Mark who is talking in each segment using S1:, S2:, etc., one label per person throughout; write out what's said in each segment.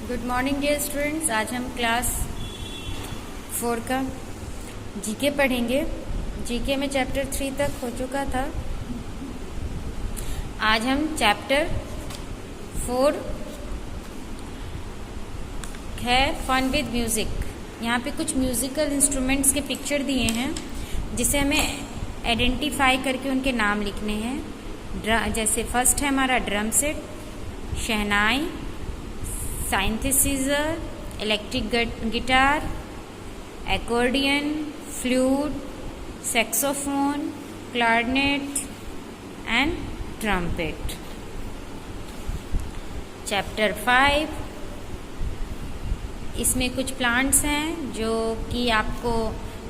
S1: Good morning dear students. आज हम class 4 का जीके पढ़ेंगे। जीके में चैप्टर 3 तक हो चुका था। आज हम चैप्टर 4 है फन विद म्यूज़िक। यहाँ पे कुछ म्यूज़िकल इंस्ट्रूमेंट्स के पिक्चर दिए हैं जिसे हमें आइडेंटिफाई करके उनके नाम लिखने हैं। जैसे फर्स्ट है हमारा drum set, shehnai, synthesizer, electric guitar, accordion, flute, saxophone, clarinet and trumpet. Chapter 5, इसमें कुछ प्लांट्स हैं जो कि आपको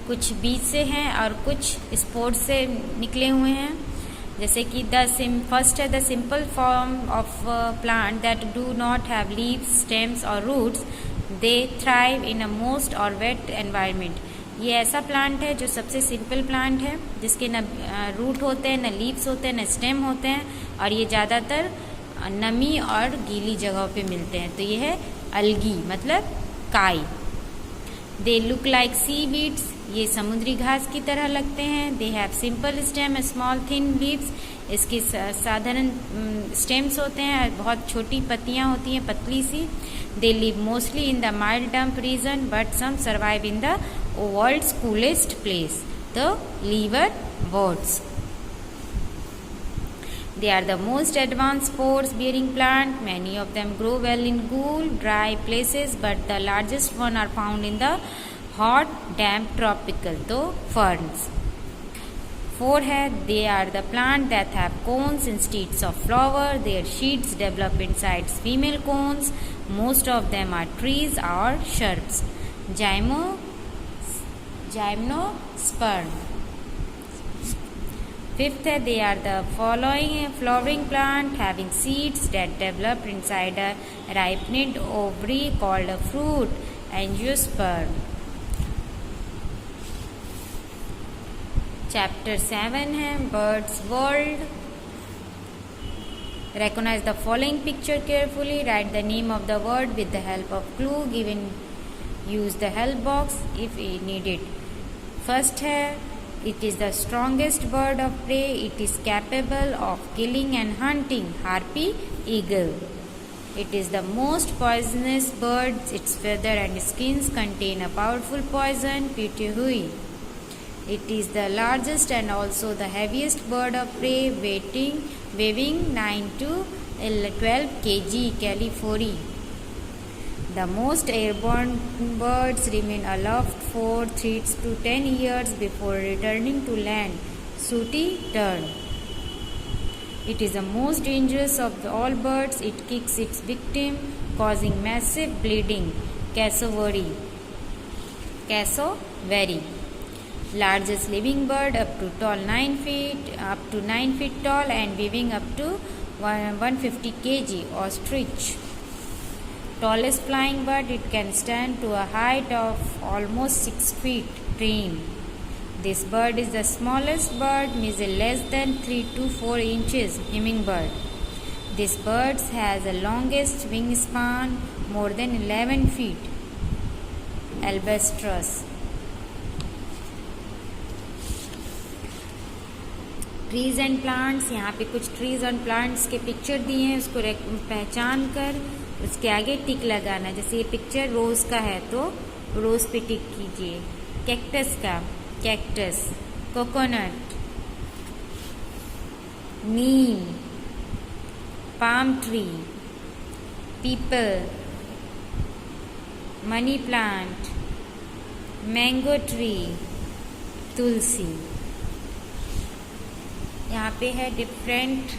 S1: कुछ बीज से हैं और कुछ स्पोर्स से निकले हुए हैं। जैसे कि फर्स्ट है the simple form of plant that do not have leaves, stems और roots, they thrive in a moist और वेट एनवायरनमेंट। ये ऐसा प्लांट है जो सबसे सिंपल प्लांट है जिसके न रूट होते हैं, न लीव्स होते हैं, न स्टेम होते हैं और ये ज़्यादातर नमी और गीली जगहों पे मिलते हैं। तो ये है अलगी मतलब काई। They look like seaweeds, ये समुद्री घास की तरह लगते हैं। They have simple stem, small thin leaves, इसके साधारण स्टेम्स होते हैं, बहुत छोटी पत्तियां होती हैं, पतली सी। They live mostly in the mild damp region but some survive in the world's coolest place, the liverworts. They are the most advanced spores-bearing plant. Many of them grow well in cool, dry places, but the largest one are found in the hot, damp tropical, तो ferns. 4 है, they are the plant that have cones instead of flower. Their seeds develop inside female cones. Most of them are trees or shrubs. Gymnosperm. 5th है, they are the flowering plant having seeds that develop inside a ripened ovary called a fruit, angiosperm. Chapter 7 है Birds World. Recognize the following picture carefully. Write the name of the word with the help of clue given. Use the help box if needed. First है, it is the strongest bird of prey. It is capable of killing and hunting. Harpy eagle. It is the most poisonous bird. Its feather and skins contain a powerful poison. Pituhui. It is the largest and also the heaviest bird of prey, weighing 9 to 12 kg. California. The most airborne birds remain aloft for 3 to 10 years before returning to land. Sooty tern. It is the most dangerous of all birds. It kicks its victim, causing massive bleeding. Cassowary. Largest living bird up to 9 feet tall and weighing up to 150 kg. Ostrich. Tallest flying bird, it can stand to a height of almost 6 feet. Crane. This bird is the smallest bird, measures less than 3 to 4 inches. Hummingbird. This bird has the longest wingspan, more than 11 feet. Albatross. Trees and plants, यहाँ पे कुछ trees and plants के picture दिए हैं, उसको पहचान कर उसके आगे टिक लगाना। जैसे ये पिक्चर रोज का है तो रोज पे टिक कीजिए। कैक्टस का cactus, coconut, neem, palm tree, peepal, money plant, mango tree, tulsi. यहाँ पे है डिफरेंट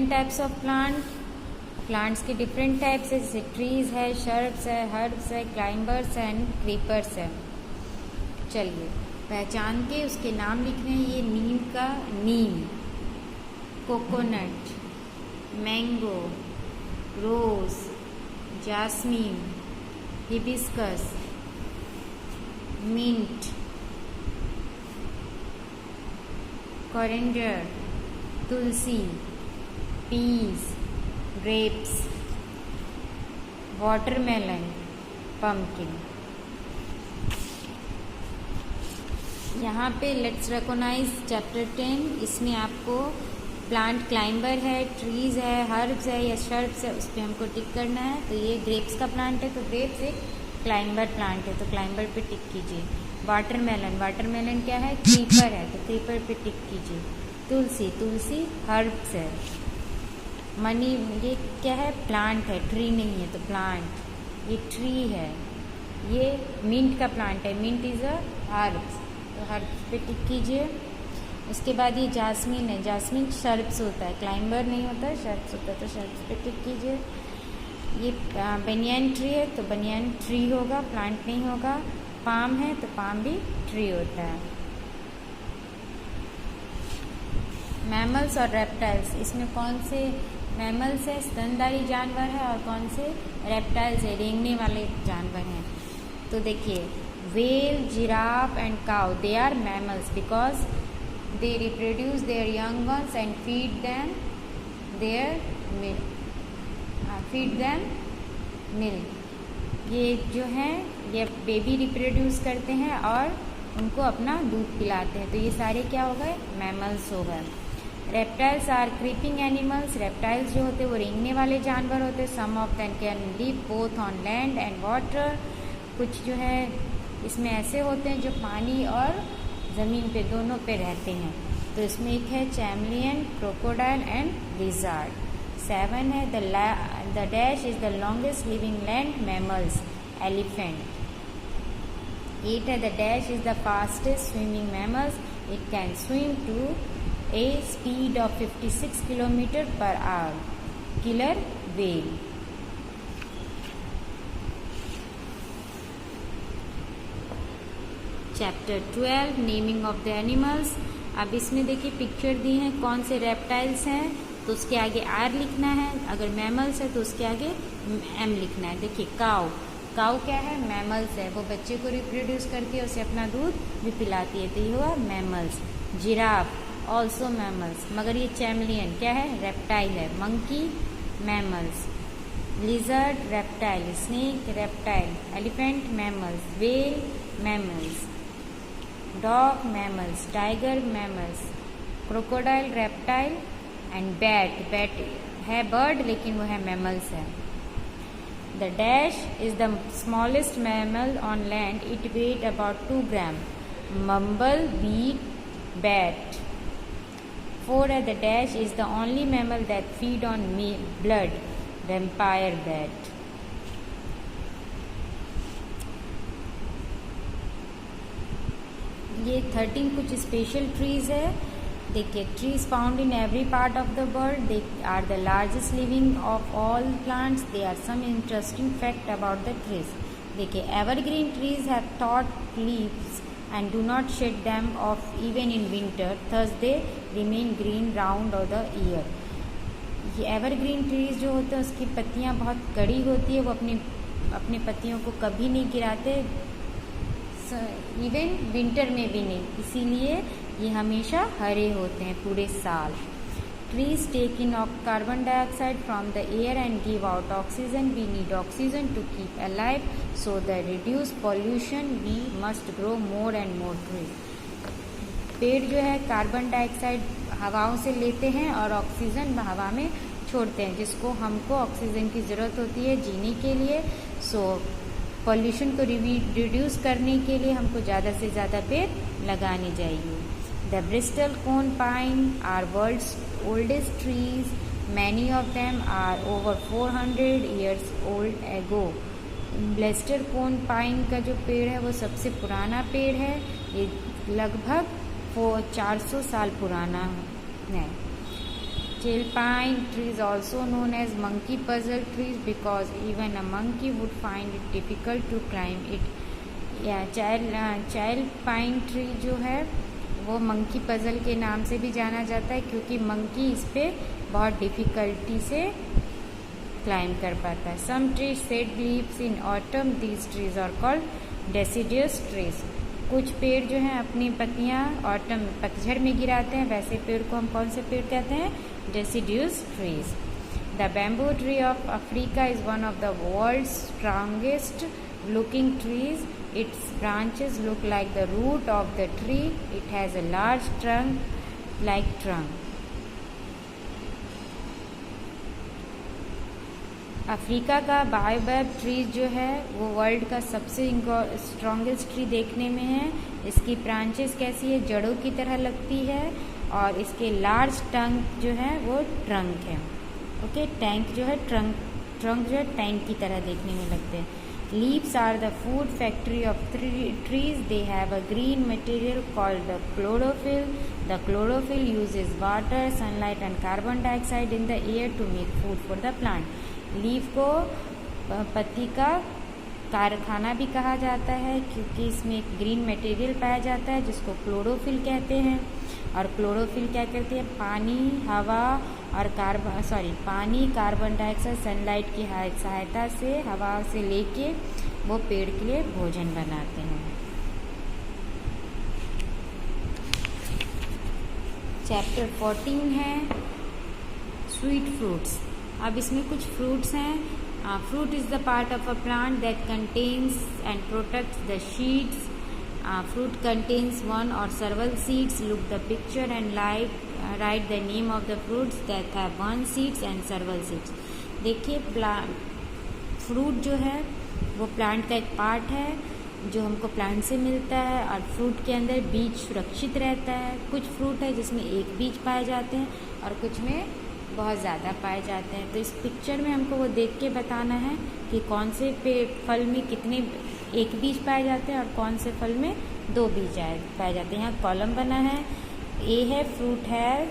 S1: टाइप्स ऑफ प्लांट्स के डिफरेंट टाइप्स है। जैसे ट्रीज है, शर्ब्स है, हर्ब्स है, क्लाइंबर्स एंड क्रीपर्स है। चलिए पहचान के उसके नाम लिखने हैं। ये नीम का neem, coconut, mango, rose, jasmine, hibiscus, mint, coriander, tulsi, peas, grapes, watermelon, pumpkin. यहाँ पे लेट्स रिकॉग्नाइज चैप्टर 10। इसमें आपको प्लांट क्लाइंबर है, ट्रीज है, हर्ब्स है या शर्ब्स है, उस पर हमको टिक करना है। तो ये ग्रेप्स का प्लांट है, तो ग्रेप्स एक क्लाइंबर प्लांट है, तो क्लाइंबर पे टिक कीजिए। वाटरमेलन, वाटरमेलन क्या है? क्रीपर है, तो क्रीपर पे टिक कीजिए। तुलसी, तुलसी हर्ब्स है। मनी, ये क्या है? प्लांट है, ट्री नहीं है, तो प्लांट, ये ट्री है। ये मिंट का प्लांट है, मिंट इज़ अ हर्ब्स, तो हर्ब्स पे टिक कीजिए। उसके बाद ये जास्मिन है, जास्मिन शर्ब्स होता है, क्लाइंबर नहीं होता है, शर्ब्स होता है, तो शर्ब्स पे टिक कीजिए। ये बनियान ट्री है, तो बनियान ट्री होगा, प्लांट नहीं होगा। पाम है, तो पाम भी ट्री होता है। मैमल्स और रेप्टाइल्स, इसमें कौन से मैमल्स है? स्तनधारी जानवर है, और कौन से रेप्टाइल्स है? रेंगने वाले जानवर हैं। तो देखिए, whale, giraffe and cow, they are mammals because they reproduce their young ones and feed them milk। ये जो है ये बेबी रिप्रोड्यूस करते हैं और उनको अपना दूध पिलाते हैं, तो ये सारे क्या हो गए? मैमल्स हो गए। Reptiles are creeping animals, reptiles जो होते हैं वो रेंगने वाले जानवर होते हैं। Some of them can live both on land and water, कुछ जो है इसमें ऐसे होते हैं जो पानी और ज़मीन पे दोनों पे रहते हैं। तो इसमें एक है चैमलियन, क्रोकोडाइल एंड लिज़ार्ड। 7 है the dash is the longest living land mammals, elephant. 8 है the dash is the fastest swimming mammals, it can swim to a speed of 56 kilometre per hour, killer whale. Chapter 12 naming of the animals. अब इसमें देखिए picture दी है, कौन से reptiles हैं तो उसके आगे आर लिखना है, अगर मैमल्स है तो उसके आगे एम लिखना है। देखिए काऊ, काऊ क्या है? मैमल्स है, वो बच्चे को रिप्रोड्यूस करती है, उसे अपना दूध भी पिलाती है, तो ये हुआ मैमल्स। जिराफ ऑल्सो मैमल्स, मगर ये चैमलियन क्या है? रेप्टाइल है। Monkey mammals. Lizard reptile, snake reptile. Elephant mammals. Whale mammals. Dog mammals, tiger mammals, crocodile reptile and bat, bat है बर्ड लेकिन वो है मैमल्स है। The dash is the smallest mammal on land, it weight about 2 gram, bumblebee bat. 4 है the dash is the only mammal that feed on blood, vampire bat. ये 13 कुछ special trees है। देखिए, trees found in every part of the world, they are the largest living of all plants, they are some interesting fact about the trees. देखिए, evergreen trees have taut leaves and do not shed them off even in winter, thus they remain green round of the year. ये evergreen trees जो होते हैं उसकी पत्तियाँ बहुत कड़ी होती है, वो अपनी पत्तियों को कभी नहीं गिराते, इवन विंटर में भी नहीं, इसीलिए ये हमेशा हरे होते हैं पूरे साल। Trees take in carbon dioxide from the air and give out oxygen, we need oxygen to keep alive, so the reduce pollution we must grow more and more trees. पेड़ जो है कार्बन डाइऑक्साइड हवाओं से लेते हैं और oxygen हवा में छोड़ते हैं, जिसको हमको ऑक्सीजन की ज़रूरत होती है जीने के लिए। सो पॉल्यूशन को रिड्यूस करने के लिए हमको ज़्यादा से ज़्यादा पेड़ लगाने चाहिए। The bristlecone pine are world's oldest trees, many of them are over 400 years old ago. Bristlecone pine का जो पेड़ है वो सबसे पुराना पेड़ है, ये लगभग 400 साल पुराना है। Chalpine tree is also known as monkey puzzle trees because even a monkey would find it difficult to climb it. Chalpine tree जो है वो मंकी पजल के नाम से भी जाना जाता है, क्योंकि मंकी इस पे बहुत डिफ़िकल्टी से क्लाइम कर पाता है। Some trees shed leaves in autumn, these trees are called deciduous trees. कुछ पेड़ जो हैं अपनी पत्तियां ऑटम पतझड़ में गिराते हैं, वैसे पेड़ को हम कौन से पेड़ कहते हैं? Deciduous trees. The bamboo tree of Africa is one of the world's strongest looking trees. Its branches look like the root of the tree. It has a large trunk-like trunk. Africa का बायोबैब tree जो है वो world का सबसे strongest tree देखने में है। इसकी ब्रांचेस कैसी है, जड़ों की तरह लगती है और इसके लार्ज टंक जो है वो ट्रंक है। ओके, टैंक जो है ट्रंक जो है टैंक की तरह देखने में लगते हैं। Leaves are the food factory of trees. They have a green material called the chlorophyll. The chlorophyll uses water, sunlight and carbon dioxide in the air to make food for the plant. Leaf को पत्ती का कारखाना भी कहा जाता है क्योंकि इसमें एक ग्रीन मटेरियल पाया जाता है जिसको क्लोरोफिल कहते हैं। और क्लोरोफिल क्या करती है, पानी, हवा और पानी, कार्बन डाइऑक्साइड, सनलाइट की सहायता से हवा से लेके वो पेड़ के लिए भोजन बनाते हैं। चैप्टर 14 है स्वीट फ्रूट्स। अब इसमें कुछ फ्रूट्स हैं। Fruit is the part of a plant that contains and protects the seeds. Fruit contains one or several seeds. Look the picture and write the name of the fruits that have one seeds and several seeds. देखिए, fruit जो है वो plant का एक part है जो हमको plant से मिलता है और फ्रूट के अंदर बीज सुरक्षित रहता है। कुछ फ्रूट है जिसमें एक बीज पाए जाते हैं और कुछ में बहुत ज़्यादा पाए जाते हैं। तो इस पिक्चर में हमको वो देख के बताना है कि कौन से फल में कितने एक बीज पाए जाते हैं और कौन से फल में 2 बीज पाए जाते हैं। यहाँ कॉलम बना है। ए है फ्रूट है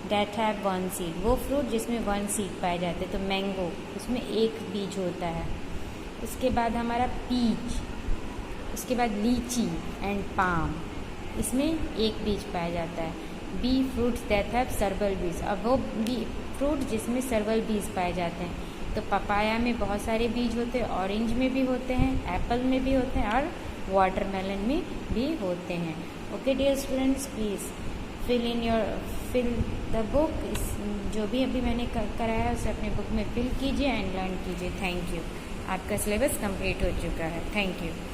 S1: दैट हैव 1 सीड, वो फ्रूट जिसमें 1 सीड पाए जाते हैं। तो मैंगो, उसमें 1 बीज होता है। उसके बाद हमारा पीच, उसके बाद लीची एंड पाम, इसमें 1 बीज पाया जाता है। बी फ्रूट्स दैट हैव सर्वल बीज, अब वो फ्रूट जिसमें सर्वल बीज पाए जाते हैं। तो पपाया में बहुत सारे बीज होते हैं, ऑरेंज में भी होते हैं, एप्पल में भी होते हैं और वाटरमेलन में भी होते हैं। Okay dear students, please fill the book. जो भी अभी मैंने कराया है उसे अपने बुक में फिल कीजिए एंड लर्न कीजिए। Thank you. आपका सिलेबस कंप्लीट हो चुका है। Thank you.